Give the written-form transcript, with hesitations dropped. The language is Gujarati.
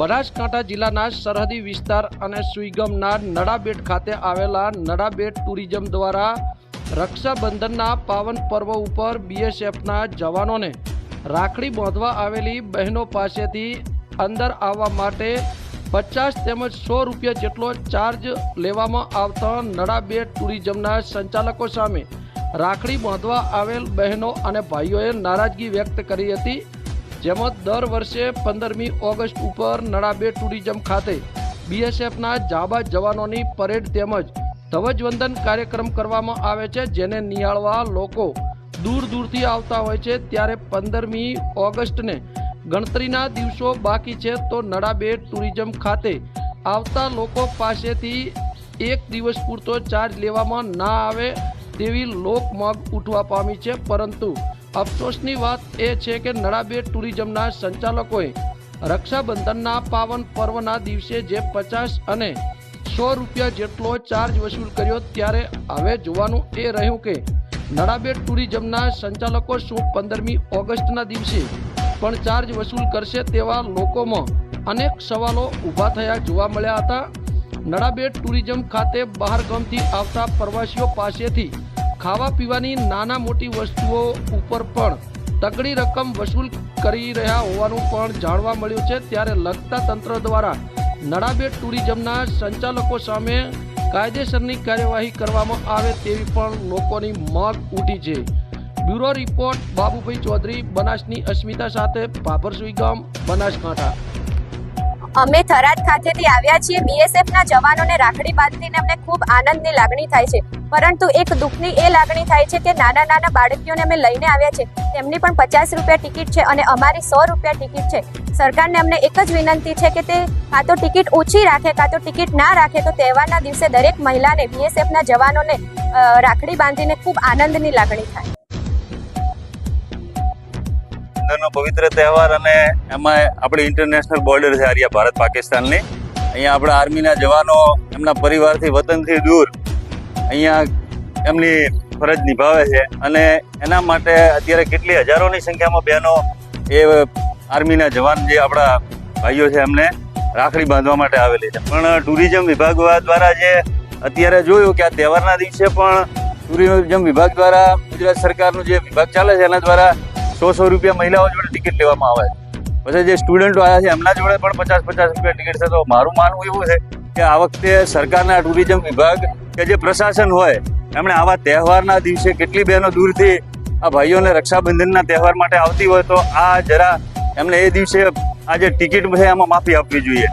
બનાસકાંઠા જિલ્લાના સરહદી વિસ્તાર અને સુઈગામના નડાબેટ ખાતે આવેલા નડાબેટ ટુરિઝમ દ્વારા રક્ષાબંધનના પાવન પર્વ ઉપર બીએસએફના જવાનોને રાખડી બાંધવા આવેલી બહેનો પાસેથી અંદર આવવા માટે 50 તેમજ 100 રૂપિયા જેટલો ચાર્જ લેવામાં આવતા નડાબેટ ટુરિઝમના સંચાલકો સામે રાખડી બાંધવા આવેલ બહેનો અને ભાઈઓએ નારાજગી વ્યક્ત કરી હતી। જેમાં દર વર્ષે 15મી ઓગસ્ટ ઉપર નડાબેટ ટુરિઝમ ખાતે બીએસએફના જાબાઝ જવાનોની પરેડ તેમજ ધ્વજવંદન કાર્યક્રમ કરવામાં આવે છે, જેને નિહાળવા લોકો દૂર દૂરથી આવતા હોય છે। ત્યારે 15મી ઓગસ્ટને ગણતરીના દિવસો બાકી છે, તો નડાબેટ ટુરિઝમ ખાતે આવતા લોકો પાસેથી એક દિવસ પૂરતો ચાર્જ લેવામાં ના આવે તેવી લોકમાંગ ઉઠવા પામી છે। પરંતુ અફસોસની વાત એ છે કે નડાબેટ ટુરિઝમના સંચાલકોએ રક્ષાબંધનના પાવન પર્વના દિવસે જે 50 અને 100 રૂપિયા જેટલો ચાર્જ વસૂલ કર્યો, ત્યારે હવે જોવાનું એ રહ્યું કે નડાબેટ ટુરિઝમના સંચાલકો શું 15મી ઓગસ્ટના દિવસે પણ ચાર્જ વસૂલ કરશે તેવા લોકોમાં અનેક સવાલો ઊભા થયા જોવા મળ્યા હતા। નડાબેટ ટુરિઝમ ખાતે બહાર ગામથી આવતા પ્રવાસીઓ પાસેથી ખાવા પીવાની નાના મોટી વસ્તુઓ ઉપર પણ તગડી રકમ વસૂલ કરી રહ્યા હોવાનું પણ જાણવા મળ્યું છે। ત્યારે લગતા તંત્ર દ્વારા નડાબેટ ટુરિઝમના સંચાલકો સામે કાયદેસરની કાર્યવાહી કરવામાં આવે તેવી પણ લોકોની માંગ ઉઠી છે। બ્યુરો રિપોર્ટ બાબુભાઈ ચૌધરી, બનાસની અસ્મિતા સાથે, ભાભર સુઈગામ, બનાસકાંઠા। અમે થરાદ ખાતેથી આવ્યા છીએ। બીએસએફના જવાનોને રાખડી બાંધીને અમને ખૂબ આનંદની લાગણી થાય છે, પરંતુ એક દુઃખની એ લાગણી થાય છે કે નાના નાના બાળકીઓને અમે લઈને આવ્યા છે, તેમની પણ 50 રૂપિયા ટિકિટ છે અને અમારી 100 રૂપિયા ટિકિટ છે। સરકારને અમને એક જ વિનંતી છે કે તે કાં તો ટિકિટ ઓછી રાખે કાં તો ટિકિટ ના રાખે, તો તહેવારના દિવસે દરેક મહિલાને બીએસએફના જવાનોને રાખડી બાંધીને ખૂબ આનંદની લાગણી થાય। નો પવિત્ર તહેવાર અને એમાં આપણી ઇન્ટરનેશનલ બોર્ડર છે આર્યા ભારત પાકિસ્તાનની। અહીંયા આપણા આર્મીના જવાનો એમના પરિવારથી વતનથી દૂર અહીંયા એમની ફરજ નિભાવે છે અને એના માટે અત્યારે કેટલી હજારોની સંખ્યામાં બહેનો એ આર્મીના જવાન જે આપણા ભાઈઓ છે એમને રાખડી બાંધવા માટે આવેલી છે। પણ ટુરિઝમ વિભાગ દ્વારા જે અત્યારે જોયું કે આ તહેવારના દિવસે પણ ટુરિઝમ વિભાગ દ્વારા ગુજરાત સરકારનું જે વિભાગ ચાલે છે એના દ્વારા 100 રૂપિયા મહિલાઓ જોડે ટિકિટ લેવામાં આવે છે। પછી જે સ્ટુડન્ટો આવ્યા છે એમના જોડે પણ 50 રૂપિયા ટિકિટ છે। તો મારું માનવું એવું છે કે આ વખતે સરકારના ટુરિઝમ વિભાગ કે જે પ્રશાસન હોય એમણે આવા તહેવારના દિવસે કેટલી બહેનો દૂરથી આ ભાઈઓને રક્ષાબંધનના તહેવાર માટે આવતી હોય તો આ જરા એમને એ દિવસે આ જે ટિકિટ છે એમાં માફી આપવી જોઈએ।